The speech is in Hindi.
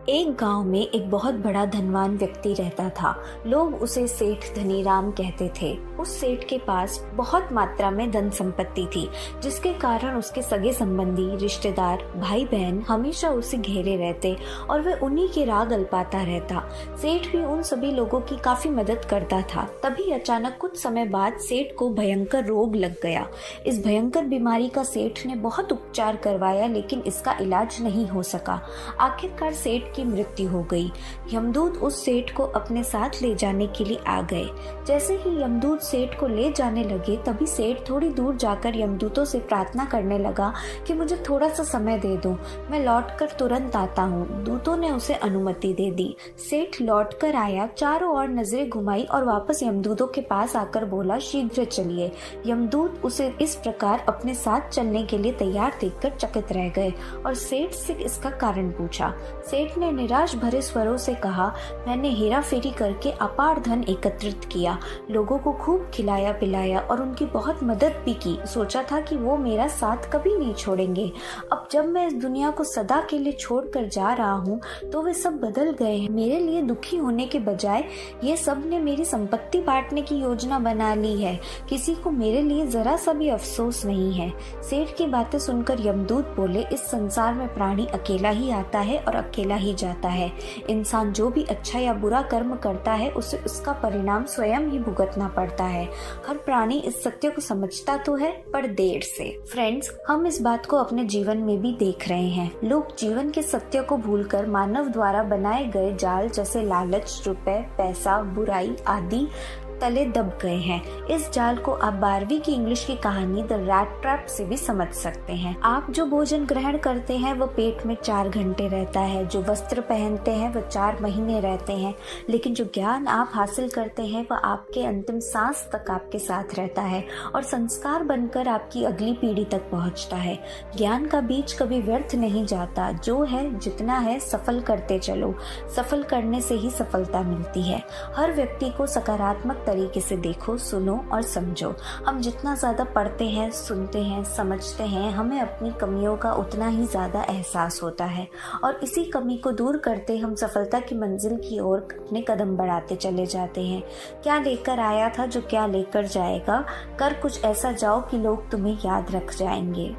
एक गांव में एक बहुत बड़ा धनवान व्यक्ति रहता था। लोग उसे सेठ धनीराम कहते थे। उस सेठ के पास बहुत मात्रा में धन संपत्ति थी, जिसके कारण उसके सगे संबंधी, रिश्तेदार, भाई बहन हमेशा उसे घेरे रहते और वह उन्हीं के राग अल्पाता रहता। सेठ भी उन सभी लोगों की काफी मदद करता था। तभी अचानक कुछ समय बाद सेठ को भयंकर रोग लग गया। इस भयंकर बीमारी का सेठ ने बहुत उपचार करवाया, लेकिन इसका इलाज नहीं हो सका। आखिरकार सेठ की मृत्यु हो गई। यमदूत उस सेठ को अपने साथ ले जाने के लिए आ गए। जैसे ही यमदूत सेठ को ले जाने लगे, तभी सेठ थोड़ी दूर जाकर यमदूतों से प्रार्थना करने लगा कि मुझे थोड़ा सा समय दे दो, मैं लौटकर तुरंत आता हूँ। दूतों ने उसे अनुमति दे दी। सेठ लौटकर आया, चारों ओर नजरें घुमाई और वापस यमदूतों के पास आकर बोला, शीघ्र चलिए। यमदूत उसे इस प्रकार अपने साथ चलने के लिए तैयार देखकर चकित रह गए और सेठ से इसका कारण पूछा। सेठ ने निराश भरे स्वरों से कहा, मैंने हेरा फेरी करके अपार धन एकत्रित किया, लोगों को खूब खिलाया पिलाया और उनकी बहुत मदद भी की। सोचा था कि वो मेरा साथ कभी नहीं छोड़ेंगे। अब जब मैं इस दुनिया को सदा के लिए छोड़कर जा रहा हूँ तो वे सब बदल गए हैं। मेरे लिए दुखी होने के बजाय ये सब ने मेरी संपत्ति बांटने की योजना बना ली है। किसी को मेरे लिए जरा सा भी अफसोस नहीं है। सेठ की बातें सुनकर यमदूत बोले, इस संसार में प्राणी अकेला ही आता है और अकेला ही जाता है। इंसान जो भी अच्छा या बुरा कर्म करता है, उसे उसका परिणाम स्वयं ही भुगतना पड़ता है। हर प्राणी इस सत्य को समझता तो है, पर देर से। फ्रेंड्स, हम इस बात को अपने जीवन में भी देख रहे हैं। लोग जीवन के सत्य को भूलकर मानव द्वारा बनाए गए जाल जैसे लालच, रुपए, पैसा, बुराई आदि तले दब गए हैं। इस जाल को आप 12वीं की इंग्लिश की कहानी द रैट ट्रैप से भी समझ सकते हैं। आप जो भोजन ग्रहण करते हैं वो पेट में 4 घंटे रहता है, जो वस्त्र पहनते हैं वो 4 महीने रहते हैं, लेकिन जो ज्ञान आप हासिल करते हैं वह आपके अंतिम सांस तक आपके साथ रहता है और संस्कार बनकर आपकी अगली पीढ़ी तक पहुंचता है। ज्ञान का बीज कभी व्यर्थ नहीं जाता। जो है जितना है सफल करते चलो, सफल करने से ही सफलता मिलती है। हर व्यक्ति को सकारात्मक तरीके से देखो, सुनो और समझो। हम जितना ज्यादा पढ़ते हैं, सुनते हैं, समझते हैं, हमें अपनी कमियों का उतना ही ज्यादा एहसास होता है और इसी कमी को दूर करते हम सफलता की मंजिल की ओर अपने कदम बढ़ाते चले जाते हैं। क्या लेकर आया था जो क्या लेकर जाएगा। कर कुछ ऐसा जाओ कि लोग तुम्हें याद रख जाएंगे।